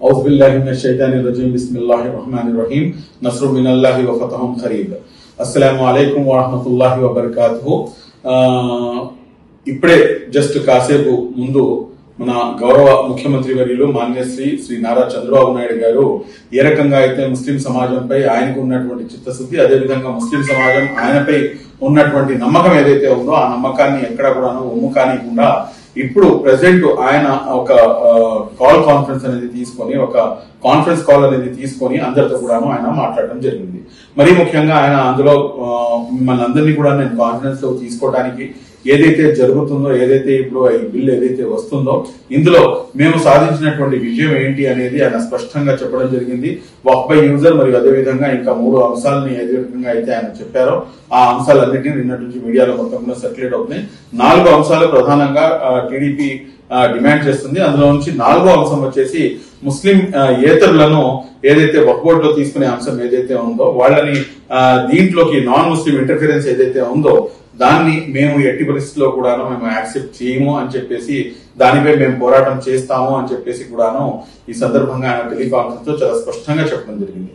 औज़ुबिल्लाहिमिनश्शैतानिर्रजीम बिस्मिल्लाहिर्रहमानिर्रहीम नस्रुम मिनल्लाहि व फतहुम खरीब अस्सलामु अलैकुम व रहमतुल्लाहि व बरकातुहु। ఇప్పుడే జస్ట్ కాసేపు ముందు మన గౌరవ ముఖ్యమంత్రి వర్యులు మాన్యశ్రీ శ్రీ నారా చంద్రబాబు నాయుడు గారు ఏ రకంగా అయితే ముస్లిం సమాజంపై ఆయనకు ఉన్నటువంటి చిత్తశుద్ధి, అదేవిధంగా ముస్లిం సమాజం ఆయనపై ఉన్నటువంటి నమ్మకం ఏదైతే ఉందో ఆ నమ్మకాన్ని ఎక్కడ కూడాను ఒమ్ము కానికుండా ఇప్పుడు ప్రెసెంట్ ఆయన ఒక కాల్ కాన్ఫరెన్స్ అనేది తీసుకొని, ఒక కాన్ఫరెన్స్ కాల్ అనేది తీసుకొని అందరితో కూడాను ఆయన మాట్లాడడం జరిగింది. మరీ ముఖ్యంగా ఆయన అందులో మిమ్మల్ని అందరినీ కూడా నేను కాన్ఫరెన్స్ లో తీసుకోవడానికి ఏదైతే జరుగుతుందో, ఏదైతే ఇప్పుడు ఈ బిల్ ఏదైతే వస్తుందో ఇందులో మేము సాధించినటువంటి విజయం ఏంటి అనేది ఆయన స్పష్టంగా చెప్పడం జరిగింది. వక్ఫ్ బై యూజర్ మరియు అదేవిధంగా ఇంకా 3 అంశాలని ఏదే విధంగా అయితే ఆయన చెప్పారో ఆ అంశాలన్నింటినీ నిన్నటి నుంచి మీడియాలో మొత్తం కూడా సర్క్యులేట్ అవుతున్నాయి. 4 అంశాలు ప్రధానంగా టీడీపీ డిమాండ్ చేస్తుంది. అందులో నుంచి 4వ అంశం వచ్చేసి ముస్లిం ఏతరులను ఏదైతే వక్ఫ్ బోర్డులో తీసుకునే అంశం ఏదైతే ఉందో వాళ్ళని దీంట్లోకి నాన్ ముస్లిం ఇంటర్ఫిరెన్స్ ఏదైతే ఉందో దాన్ని మేము ఎట్టి పరిస్థితుల్లో కూడాను మేము యాక్సెప్ట్ చేయము అని చెప్పేసి, దానిపై మేము పోరాటం చేస్తాము అని చెప్పేసి కూడాను ఈ సందర్భంగా ఆయన టెలికాన్ఫరెన్స్ లో చాలా స్పష్టంగా చెప్పడం జరిగింది.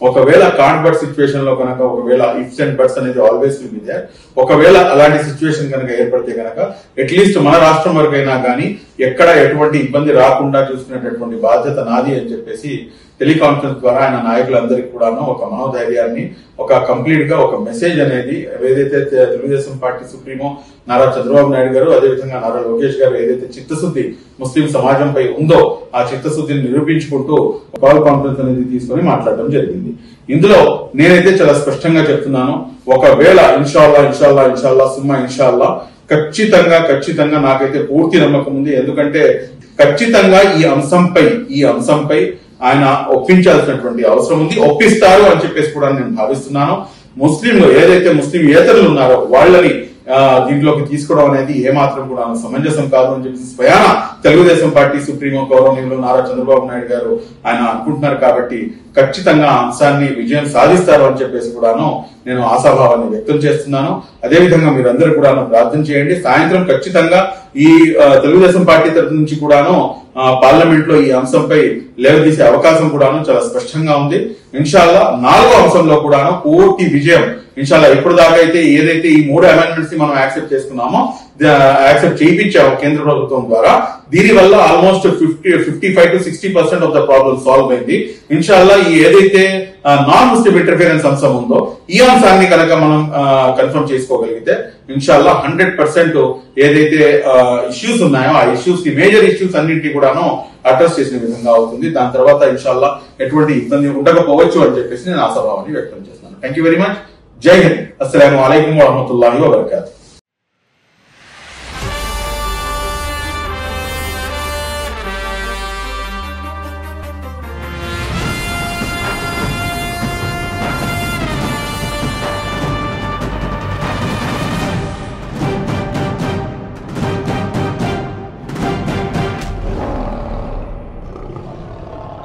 ఒకవేళ కాంట్ బట్ సిచ్యువేషన్ లో కనుక, ఒకవేళ ఇఫ్స్ అండ్ బట్స్ అనేది ఆల్వేస్ విల్ బి దేర్, ఒకవేళ అలాంటి సిచ్యువేషన్ కనుక ఏర్పడితే కనుక అట్లీస్ట్ మన రాష్ట్రం వరకైనా కానీ ఎక్కడ ఎటువంటి ఇబ్బంది రాకుండా చూసుకునేటటువంటి బాధ్యత నాది అని చెప్పేసి టెలికాన్ఫరెన్స్ ద్వారా ఆయన నాయకులందరికీ కూడాను ఒక మనోధైర్యాన్ని, ఒక కంప్లీట్ గా ఒక మెసేజ్ అనేది ఏదైతే తెలుగుదేశం పార్టీ సుప్రీమో నారా చంద్రబాబు నాయుడు గారు, అదేవిధంగా నారా లోకేష్ గారు ఏదైతే చిత్తశుద్ధి ముస్లిం సమాజంపై ఉందో ఆ చిత్తశుద్ధిని నిరూపించుకుంటూ కాల్ కాన్ఫరెన్స్ అనేది తీసుకుని మాట్లాడడం జరిగింది. ఇందులో నేనైతే చాలా స్పష్టంగా చెప్తున్నాను, ఒకవేళ ఇన్షాల్లా ఇన్షాల్లా ఇన్షాల్లా సుమ్మా ఇన్షాల్లా ఖచ్చితంగా నాకైతే పూర్తి నమ్మకం ఉంది. ఎందుకంటే ఖచ్చితంగా ఈ అంశంపై ఆయన ఒప్పించాల్సినటువంటి అవసరం ఉంది, ఒప్పిస్తారు అని చెప్పేసి కూడా నేను భావిస్తున్నాను. ముస్లింలు ఏదైతే ముస్లిం ఏతరులు ఉన్నారో వాళ్ళని దీంట్లోకి తీసుకోవడం అనేది ఏమాత్రం కూడా సమంజసం కాదు అని చెప్పి స్వయాన తెలుగుదేశం పార్టీ సుప్రీమో గౌరవనీయులు నారా చంద్రబాబు నాయుడు గారు ఆయన అనుకుంటున్నారు. కాబట్టి ఖచ్చితంగా ఆ అంశాన్ని విజయం సాధిస్తారు అని చెప్పేసి కూడాను నేను ఆశాభావాన్ని వ్యక్తం చేస్తున్నాను. అదేవిధంగా మీరందరూ కూడాను ప్రార్థన చేయండి. సాయంత్రం ఖచ్చితంగా ఈ తెలుగుదేశం పార్టీ తరఫు నుంచి కూడాను పార్లమెంట్ లో ఈ అంశంపై లేవదీసే అవకాశం కూడాను చాలా స్పష్టంగా ఉంది. ఇన్షాల్లా 4వ అంశంలో కూడాను పూర్తి విజయం ఇన్షాల్లా. ఇప్పుడు దాకా అయితే ఏదైతే ఈ 3 అమెండ్మెంట్స్ మనం యాక్సెప్ట్ చేసుకున్నామో, యాక్సెప్ట్ చేయించాము కేంద్ర ప్రభుత్వం ద్వారా, దీని వల్ల almost 55 to 60% of the problem solve అయింది. ఇన్షాల్లా ఈ ఏదైతే నాన్ ముస్లిం ఇంటర్ఫిరెన్స్ అంశం ఉందో ఈ అంశాన్ని కనుక మనం కన్ఫర్మ్ చేసుకోగలిగితే ఇన్షాల్లా 100% ఏదైతే ఇష్యూస్ ఉన్నాయో ఆ ఇష్యూస్ కి, మేజర్ ఇష్యూస్ అన్నింటినీ కూడాను అడ్రస్ చేసిన విధంగా అవుతుంది. దాని తర్వాత ఇన్షాల్లా ఎటువంటి ఇబ్బంది ఉండకపోవచ్చు అని చెప్పేసి నేను ఆశాభావాన్ని వ్యక్తం చేస్తున్నాను. Thank you very much. జై హింద్. అస్సలాము అలైకుం వరహమతుల్లాహి వబరకాతుహు.